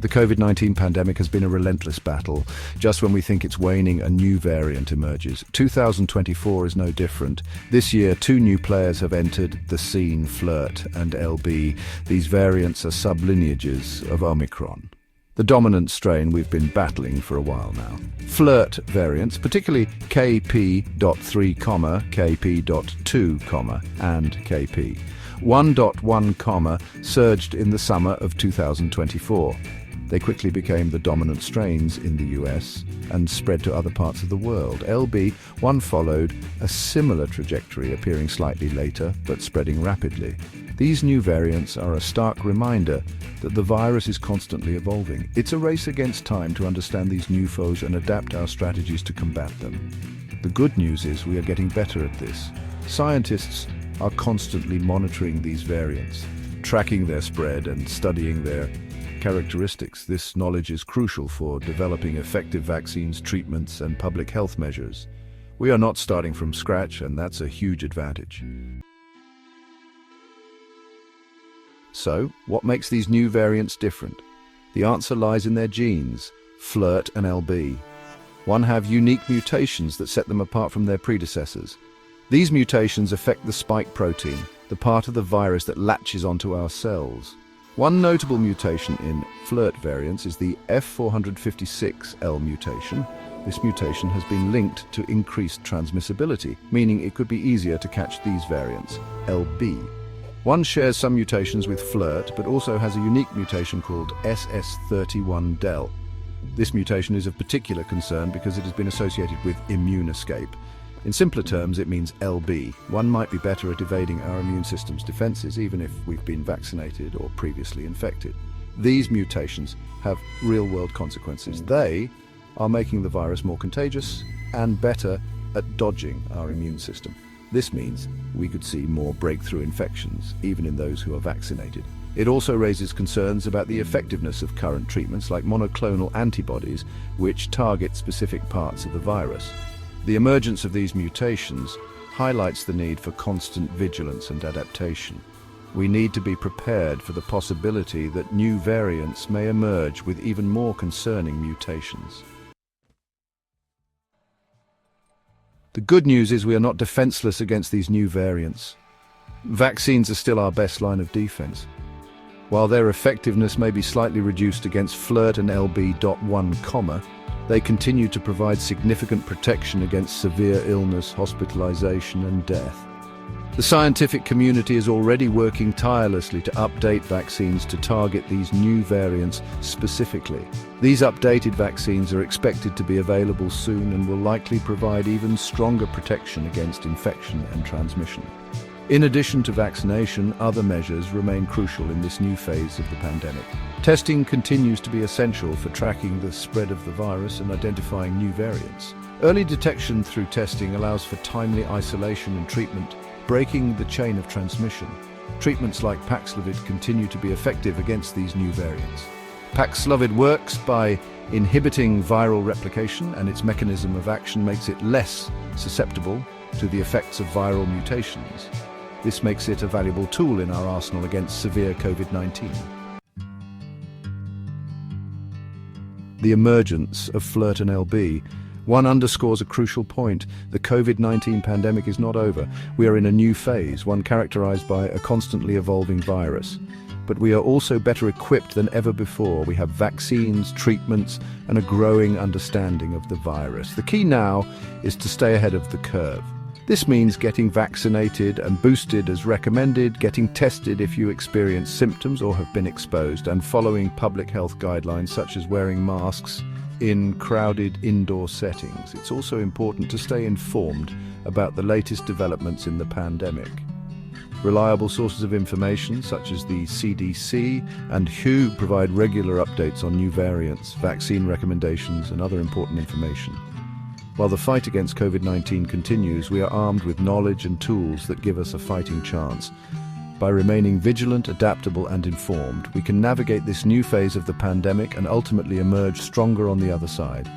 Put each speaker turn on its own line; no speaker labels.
The COVID-19 pandemic has been a relentless battle. Just when we think it's waning, a new variant emerges. 2024 is no different. This year, two new players have entered the scene, Flirt and LB. These variants are sublineages of Omicron, the dominant strain we've been battling for a while now. Flirt variants, particularly KP.3, KP.2, and KP. 1.1, surged in the summer of 2024. They quickly became the dominant strains in the US and spread to other parts of the world. LB.1 followed a similar trajectory, appearing slightly later but spreading rapidly. These new variants are a stark reminder that the virus is constantly evolving. It's a race against time to understand these new foes and adapt our strategies to combat them. The good news is we are getting better at this. Scientists are constantly monitoring these variants, tracking their spread and studying their characteristics. This knowledge is crucial for developing effective vaccines, treatments, and public health measures. We are not starting from scratch, and that's a huge advantage. So, what makes these new variants different? The answer lies in their genes, Flirt and LB. One have unique mutations that set them apart from their predecessors. These mutations affect the spike protein, the part of the virus that latches onto our cells. One notable mutation in Flirt variants is the F456L mutation. This mutation has been linked to increased transmissibility, meaning it could be easier to catch these variants. LB. One shares some mutations with Flirt, but also has a unique mutation called SS31del. This mutation is of particular concern because it has been associated with immune escape. In simpler terms, it means LB. One might be better at evading our immune system's defenses, even if we've been vaccinated or previously infected. These mutations have real-world consequences. They are making the virus more contagious and better at dodging our immune system. This means we could see more breakthrough infections, even in those who are vaccinated. It also raises concerns about the effectiveness of current treatments like monoclonal antibodies, which target specific parts of the virus. The emergence of these mutations highlights the need for constant vigilance and adaptation. We need to be prepared for the possibility that new variants may emerge with even more concerning mutations. The good news is we are not defenseless against these new variants. Vaccines are still our best line of defense. While their effectiveness may be slightly reduced against Flirt and LB.1, they continue to provide significant protection against severe illness, hospitalization, and death. The scientific community is already working tirelessly to update vaccines to target these new variants specifically. These updated vaccines are expected to be available soon and will likely provide even stronger protection against infection and transmission. In addition to vaccination, other measures remain crucial in this new phase of the pandemic. Testing continues to be essential for tracking the spread of the virus and identifying new variants. Early detection through testing allows for timely isolation and treatment, breaking the chain of transmission. Treatments like Paxlovid continue to be effective against these new variants. Paxlovid works by inhibiting viral replication, and its mechanism of action makes it less susceptible to the effects of viral mutations. This makes it a valuable tool in our arsenal against severe COVID-19. The emergence of Flirt and LB.1 underscores a crucial point. The COVID-19 pandemic is not over. We are in a new phase, one characterized by a constantly evolving virus. But we are also better equipped than ever before. We have vaccines, treatments, and a growing understanding of the virus. The key now is to stay ahead of the curve. This means getting vaccinated and boosted as recommended, getting tested if you experience symptoms or have been exposed, and following public health guidelines such as wearing masks in crowded indoor settings. It's also important to stay informed about the latest developments in the pandemic. Reliable sources of information such as the CDC and WHO provide regular updates on new variants, vaccine recommendations, and other important information. While the fight against COVID-19 continues, we are armed with knowledge and tools that give us a fighting chance. By remaining vigilant, adaptable, and informed, we can navigate this new phase of the pandemic and ultimately emerge stronger on the other side.